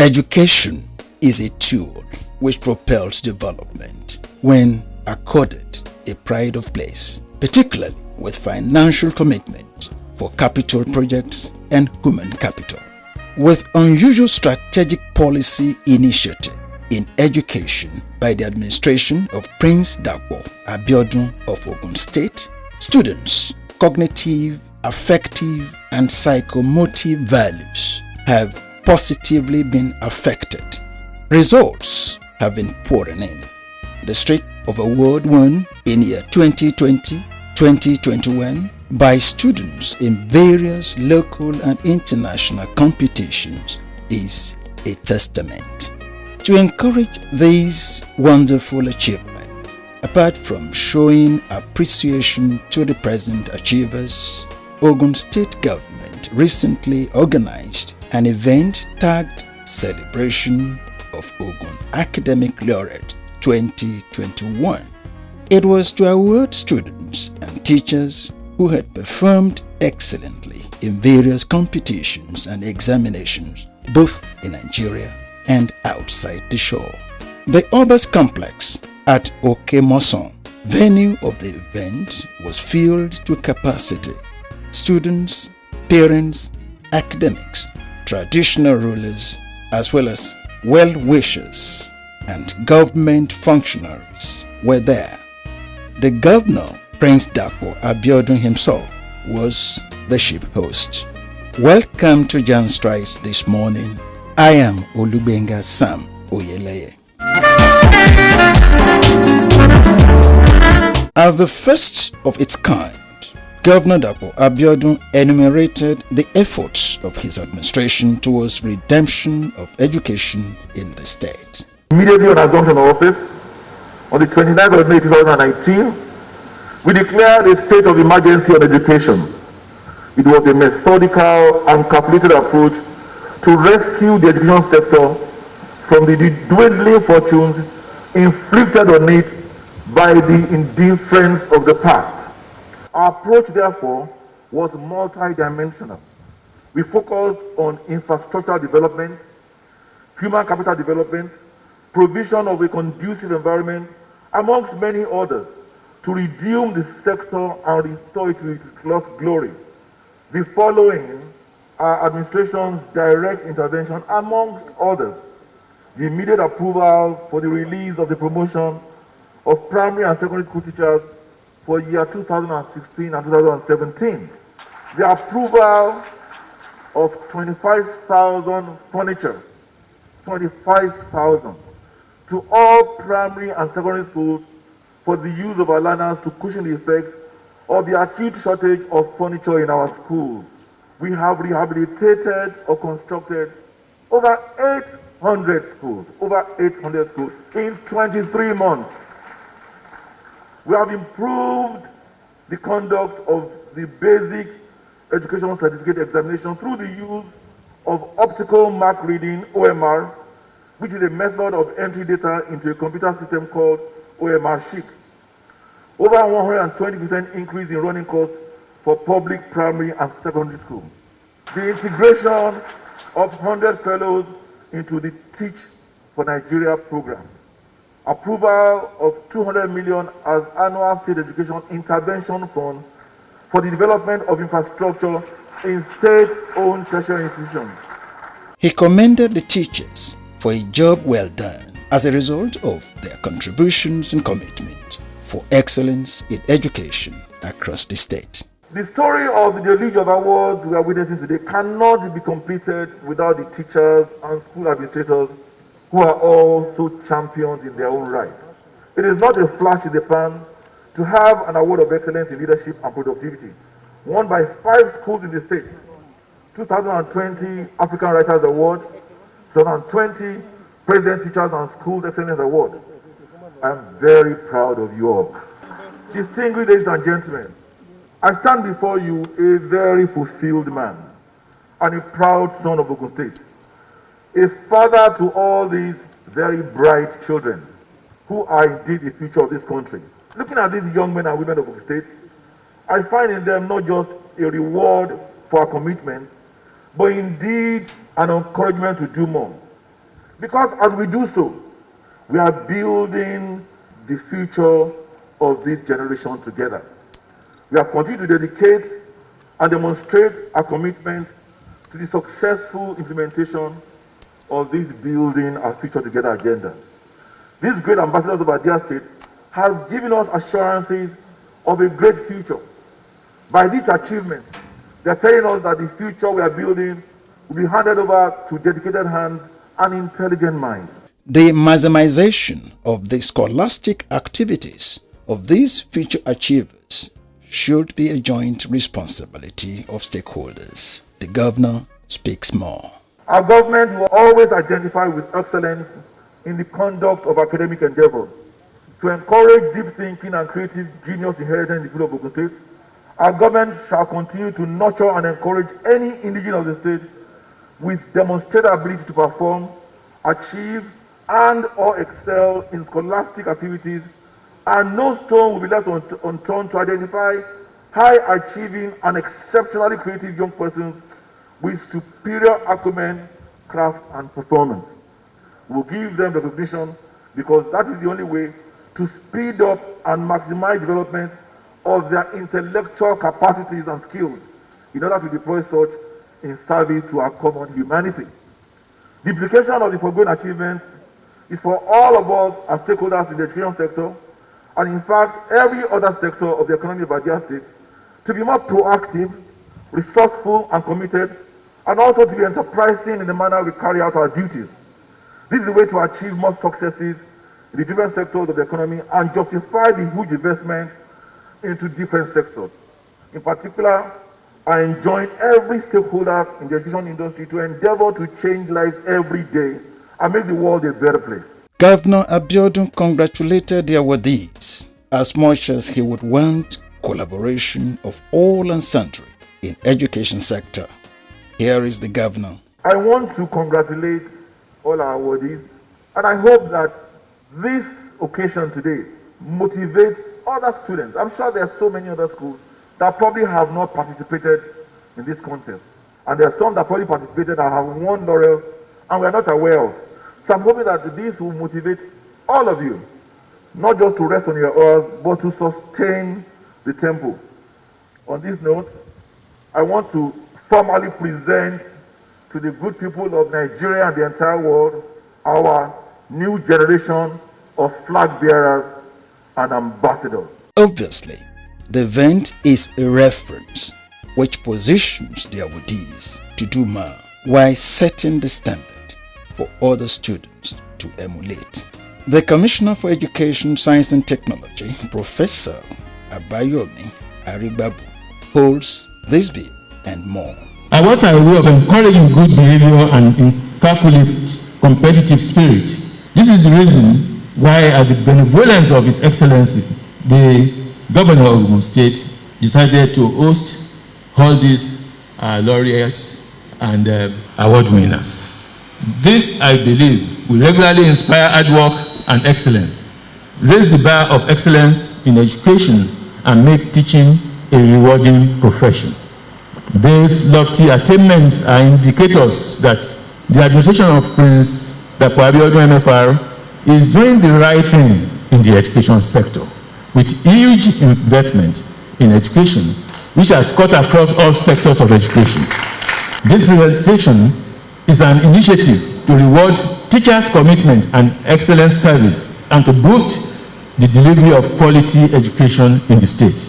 Education is a tool which propels development when accorded a pride of place, particularly with financial commitment for capital projects and human capital. With unusual strategic policy initiative in education by the administration of Prince Dapo Abiodun of Ogun State, students' cognitive, affective, and psychomotive values have positively been affected. Results have been pouring in. The streak of award won in year 2020-2021 by students in various local and international competitions is a testament. To encourage these wonderful achievements, apart from showing appreciation to the present achievers, Ogun State Government recently organized an event tagged Celebration of Ogun Academic Laureate 2021. It was to award students and teachers who had performed excellently in various competitions and examinations, both in Nigeria and outside the shore. The Obas Complex at Okemoson, venue of the event, was filled to capacity. Students, parents, academics, traditional rulers, as well as well-wishers and government functionaries were there. The governor, Prince Dapo Abiodun himself, was the chief host. Welcome to Jan Strikes this morning. I am Olubenga Sam Oyeleye. As the first of its kind, Governor Dapo Abiodun enumerated the efforts of his administration towards redemption of education in the state. Immediately on assumption of office, on the 29th of May 2019, we declared a state of emergency on education. It was a methodical and calculated approach to rescue the education sector from the dwindling fortunes inflicted on it by the indifference of the past. Our approach, therefore, was multidimensional. We focused on infrastructural development, human capital development, provision of a conducive environment, amongst many others, to redeem the sector and restore it to its lost glory. The following are administration's direct intervention, amongst others: the immediate approval for the release of the promotion of primary and secondary school teachers for year 2016 and 2017, the approval of 25,000 furniture, 25,000, to all primary and secondary schools for the use of our learners to cushion the effects of the acute shortage of furniture in our schools. We have rehabilitated or constructed over 800 schools in 23 months. We have improved the conduct of the basic education certificate examination through the use of optical mark reading, OMR, which is a method of entry data into a computer system called OMR sheets. Over 120% increase in running costs for public primary and secondary schools. The integration of 100 fellows into the Teach for Nigeria program. Approval of 200 million as annual state education intervention fund for the development of infrastructure in state-owned tertiary institutions. He commended the teachers for a job well done as a result of their contributions and commitment for excellence in education across the state. The story of the deluge of awards we are witnessing today cannot be completed without the teachers and school administrators who are also champions in their own right. It is not a flash in the pan to have an award of excellence in leadership and productivity, won by 5 schools in the state. 2020 African Writers Award, 2020 President Teachers and Schools Excellence Award. I am very proud of you all. Distinguished ladies and gentlemen, I stand before you a very fulfilled man and a proud son of Ogun State, a father to all these very bright children who are indeed the future of this country. Looking at these young men and women of Ogun State, I find in them not just a reward for our commitment, but indeed an encouragement to do more. Because as we do so, we are building the future of this generation together. We have continued to dedicate and demonstrate our commitment to the successful implementation of this building our future together agenda. These great ambassadors of our dear state have given us assurances of a great future. By these achievements, they are telling us that the future we are building will be handed over to dedicated hands and intelligent minds. The maximization of the scholastic activities of these future achievers should be a joint responsibility of stakeholders. The governor speaks more. Our government will always identify with excellence in the conduct of academic endeavor. To encourage deep thinking and creative genius inherited in the people of Ogun State, our government shall continue to nurture and encourage any indigenous of the state with demonstrated ability to perform, achieve, and or excel in scholastic activities, and no stone will be left unturned to identify high-achieving and exceptionally creative young persons with superior acumen, craft, and performance. We will give them recognition because that is the only way to speed up and maximize development of their intellectual capacities and skills in order to deploy such in service to our common humanity. The implication of the foregoing achievements is for all of us as stakeholders in the education sector, and in fact every other sector of the economy of our dear state, to be more proactive, resourceful, and committed, and also to be enterprising in the manner we carry out our duties. This is the way to achieve more successes in the different sectors of the economy and justify the huge investment into different sectors. In particular, I enjoin every stakeholder in the education industry to endeavor to change lives every day and make the world a better place. Governor Abiodun congratulated the awardees as much as he would want collaboration of all and sundry in education sector. Here is the governor. I want to congratulate all our awardees, and I hope that this occasion today motivates other students. I'm sure there are so many other schools that probably have not participated in this contest. And there are some that probably participated and have won Laurel and we are not aware of. So I'm hoping that this will motivate all of you, not just to rest on your oars, but to sustain the tempo. On this note, I want to formally present to the good people of Nigeria and the entire world our new generation of flag bearers and ambassadors. Obviously, the event is a reference which positions the awardees to do more while setting the standard for other students to emulate. The Commissioner for Education, Science and Technology, Professor Abayomi Arigbabu, holds this view and more. I was a way of encouraging good behavior and inculcate competitive spirit. This is the reason why, at the benevolence of His Excellency, the Governor of Ogun State decided to host all these laureates and award winners. This, I believe, will regularly inspire hard work and excellence, raise the bar of excellence in education, and make teaching a rewarding profession. These lofty attainments are indicators that the administration of Prince Dapo Abiodun MFR is doing the right thing in the education sector, with huge investment in education, which has cut across all sectors of education. This realization is an initiative to reward teachers' commitment and excellent service and to boost the delivery of quality education in the state.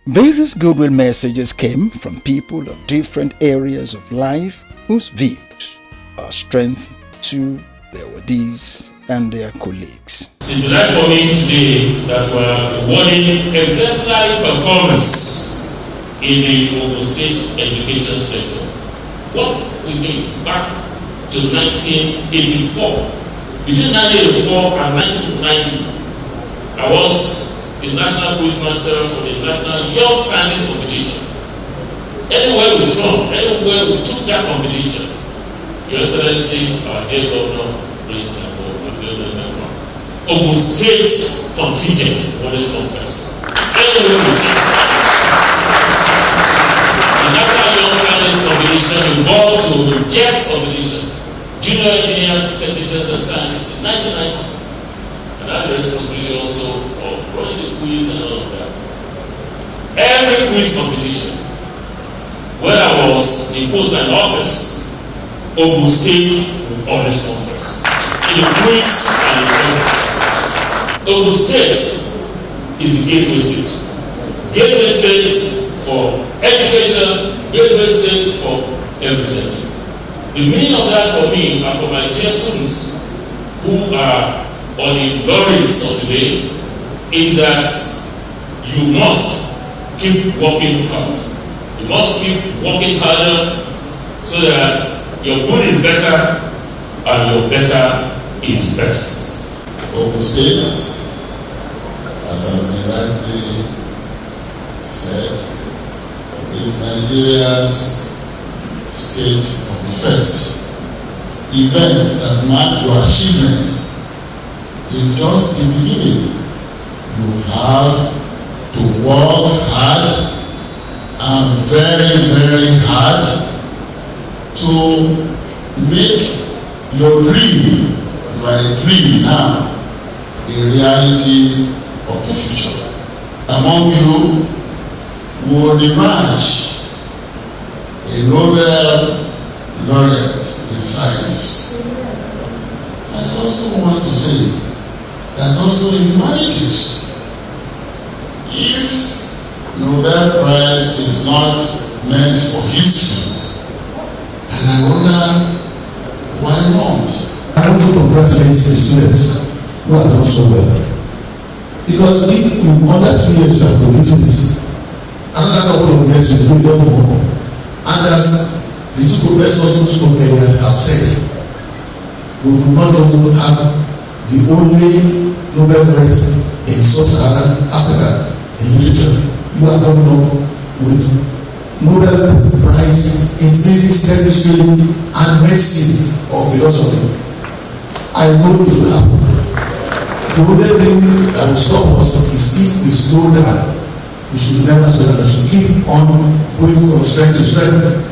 Various goodwill messages came from people of different areas of life whose views are strength to their awardees and their colleagues. It's a delight for me today that we are rewarding exemplary performance in the Ogun State education sector. What we did back to 1984, between 1984 and 1990, I was the National Postmaster for the National Young Scientist Competition. Anywhere we took that competition, Your Excellency, our dear Governor, Prince Ogun State contingent, what is confessed. Anywhere we took. The National Young Scientist Competition involved to get competition. junior engineers, technicians, and scientists in 1990. And I had the responsibility also for running the quiz and all of that. Every quiz competition, when I was imposed in office, Ogun State would always come first. In quiz and in competition. Ogun State is the gateway state. Gateway state for education, gateway state for every sector. The meaning of that for me and for my dear students who are on the Laureates of today is that you must keep working hard. You must keep working harder so that your good is better and your better is best. Ogun State, as has been rightly said, is Nigeria's state of the first event that marked your achievement. Is just the beginning. You have to work hard and very, very hard to make your dream, my dream now, a reality of the future. Among you would emerge a Nobel laureate in science. I also want to say that also in marriages, if Nobel Prize is not meant for history, and I wonder why not? I want to congratulate the students who have done so well. Because if in under 2 years you have produced this, another couple of years you will do more. And as the two professors who spoke earlier have said, we will not only have the only Nobel laureate in Sub-Saharan Africa in literature. You are coming up with Nobel Prize in physics, chemistry, and medicine or philosophy. I know it will happen. The only thing that will stop us is if we slow down. We should never slow down. We should keep on going from strength to strength.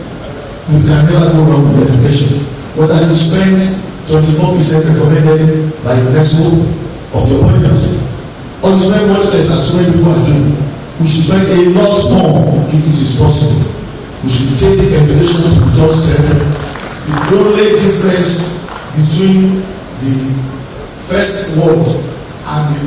We can never go wrong with education. Whether you spend 24% recommended by UNESCO of your budget, or you spend much less as so many people are doing, we should spend a lot more if it is possible. We should take education to the strength. The only difference between the first world and the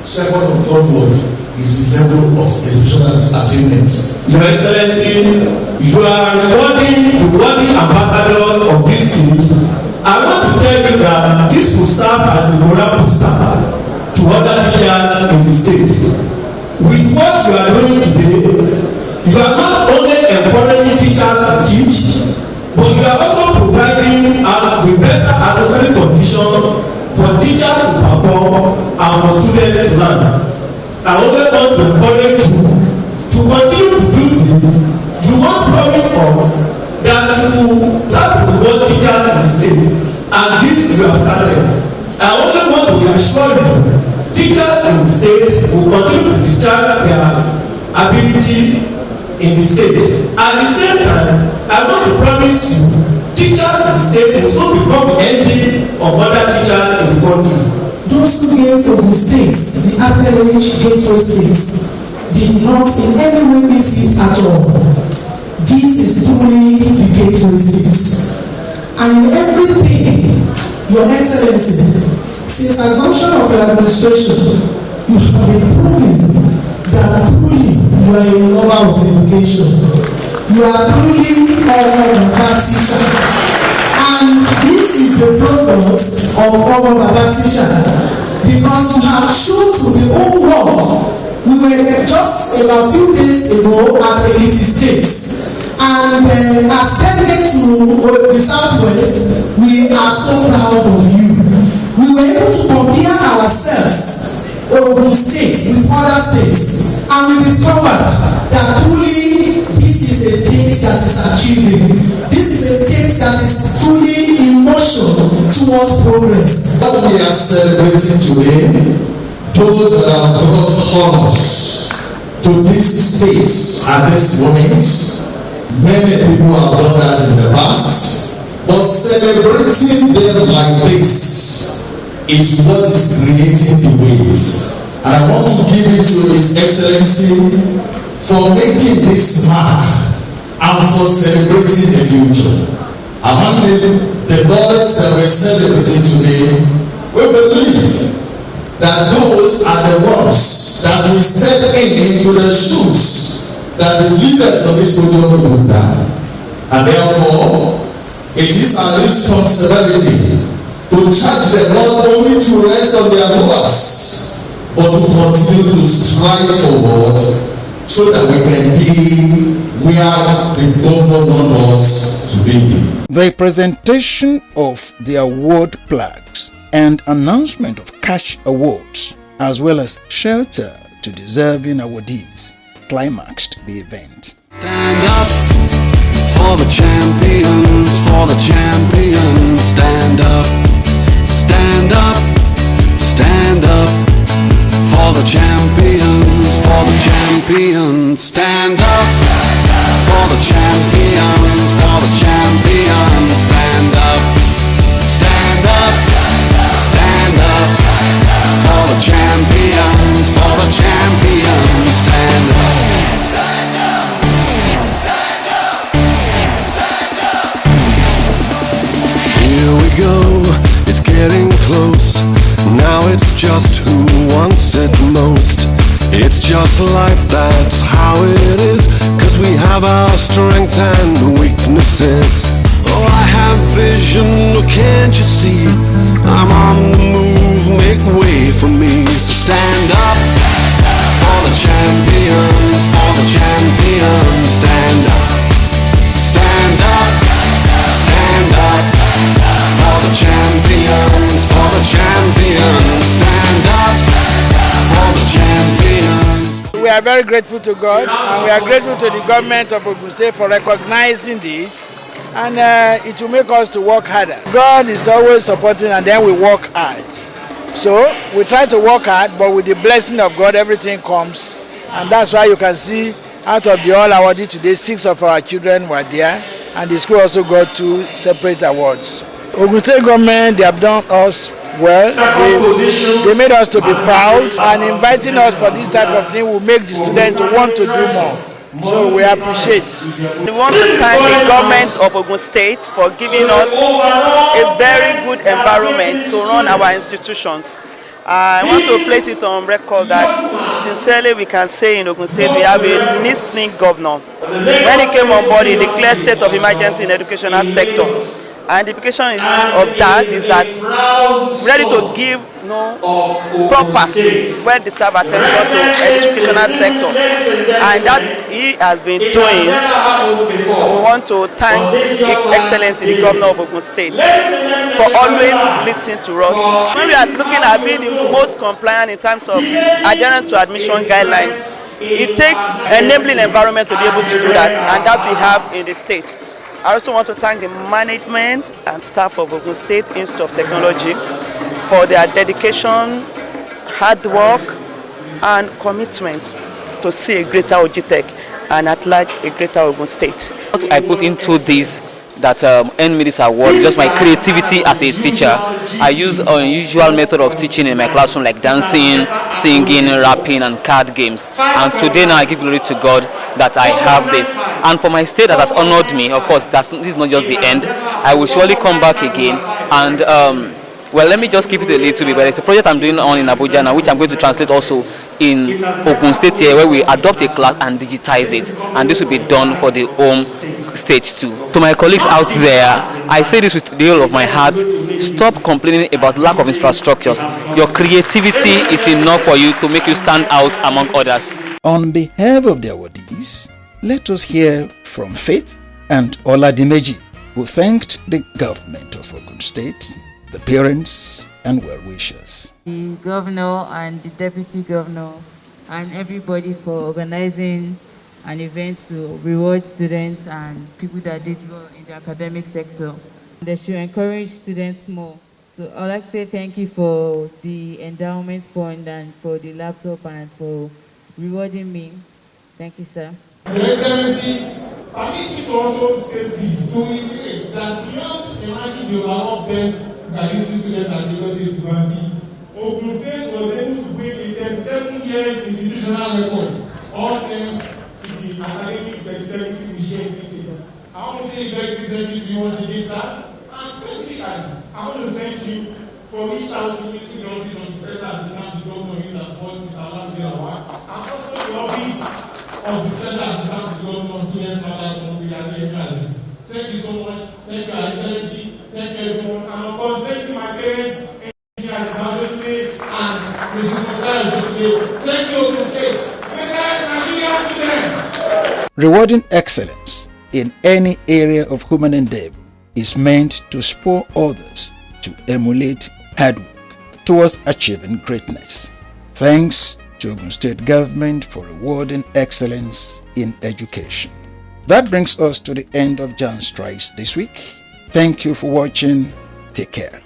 second or third world is the level of educational attainment. Your Excellency, you are rewarding the worthy ambassadors of this state. I want to tell you that this will serve as a moral booster to other teachers in the state. With what you are doing today, you are not only encouraging teachers to teach, but you are also providing the better atmospheric condition for teachers to perform and for students to learn. I only want to encourage you to continue to do this. You must promise us that you start to reward teachers in the state, and this you have started. I only want to reassure you, teachers in the state will continue to discharge their ability in the state. At the same time, I want to promise you, teachers in the state will soon become the envy of other teachers in the country. Those who gave Ogun State the appellate gateway state did not in any way miss it at all. This is truly the gateway state. And in everything, Your Excellency, since assumption of your administration, you have been proving that truly you are a lover of education. You are truly a Baba teacher. And this is the product of our Baba teacher, because you have shown to the whole world. We were just about a few days ago at Elite States, and as delegate to the Southwest, we are so proud of you. We were able to compare ourselves, Ogun State, with other states, and we discovered that truly this is a state that is achieving. This is a state that is truly in motion towards progress. What we are celebrating today, those that have brought honors to these states at this moment, many people have done that in the past, But celebrating them like this is what is creating the wave. And I want to give it to His Excellency for making this mark and for celebrating the future. Among the laureates that we're celebrating today, we believe that those are the ones that will step into the shoes that the leaders of this podium will put down. And therefore, it is our responsibility to charge them not only to rest on their laurels, but to continue to strive forward so that we can be where the government wants us to be. The presentation of the award plaques and announcement of cash awards, as well as shelter to deserving awardees, climaxed the event. Stand up for the champions, for the champions. Stand up, stand up, stand up for the champions, for the champions. Stand up for the champions, for the champions. Stand up, stand up, stand up for the champions, for the champions. Stand up. Here we go, it's getting close. Now it's just who wants it most. It's just life, that's how it is. Cause we have our strengths and weaknesses. Oh, I have vision, oh, can't you see? I'm on the move, make way for me. So stand up for the champions, for the champions. Stand up, stand up, stand up for the champions, for the champions. Stand up for the champions. We are very grateful to God, and we are grateful to the government of Ogun State for recognizing this, and it will make us to work harder. God is always supporting, and then we work hard. So we try to work hard, but with the blessing of God, everything comes, and that's why you can see out of the all awarded today, 6 of our children were there, and the school also got 2 separate awards. Ogun State government, they have done us well. They made us to be proud, and inviting us for this type of thing will make the students to want to do more. So we appreciate. We want to thank the government of Ogun State for giving us a very good environment to run our institutions. I want to place it on record that sincerely we can say in Ogun State we have a listening governor. When he came on board, he declared state of emergency in the educational sector. And the implication of that is that ready to give proper, well-deserved attention to the educational sector, and that he has been doing. We want to thank His Excellency the Governor of Ogun State for always listening to us. When we are looking at being the most compliant in terms of adherence to admission guidelines, it takes an enabling environment to be able to do that, and that we have in the state. I also want to thank the management and staff of Ogun State Institute of Technology for their dedication, hard work, and commitment to see a greater OGTech and at large a greater Ogun State. I put into this that earned me this award just my creativity as a teacher. I use an unusual method of teaching in my classroom like dancing, singing, rapping and card games. And today now I give glory to God that I have this. And for my state that has honored me, of course, this is not just the end. I will surely come back again and well, let me just keep it a little bit, but it's a project I'm doing on in Abuja now, which I'm going to translate also in Ogun State here, where we adopt a class and digitize it, and this will be done for the home state too. To my colleagues out there, I say this with the whole of my heart: stop complaining about lack of infrastructures. Your creativity is enough for you to make you stand out among others. On behalf of the awardees, let us hear from Faith and Oladimeji, who thanked the government of Ogun State, the parents and well-wishers. The governor and the deputy governor and everybody for organizing an event to reward students and people that did well in the academic sector. They should encourage students more. So I'd like to say thank you for the endowment fund and for the laptop and for rewarding me. Thank you, sir. Your Excellency, Permit me to also state this, to reiterate that beyond emerging the overall best graduating students at the Lagos University, Ogun State was able to break a 37 years institutional record, all thanks to the academic dexterity initiative. I want to say very big thank you to you once again, sir. And specifically, I want to thank you for reaching out to me to the office of the Special Assistant to Governor in the sport, Mr. Laurel, and also the office of the Special Assistant to Governor Student Matters from the academic classes. Thank you so much. Thank you, Your Excellency. Thank you, everyone. And of course, thank you, my parents, engineers, and Mrs. Mosai. Thank you, Ogun State. Nigerian students. Rewarding excellence in any area of human endeavor is meant to spur others to emulate hard work towards achieving greatness. Thanks to Ogun State government for rewarding excellence in education. That brings us to the end of Jan Strikes this week. Thank you for watching. Take care.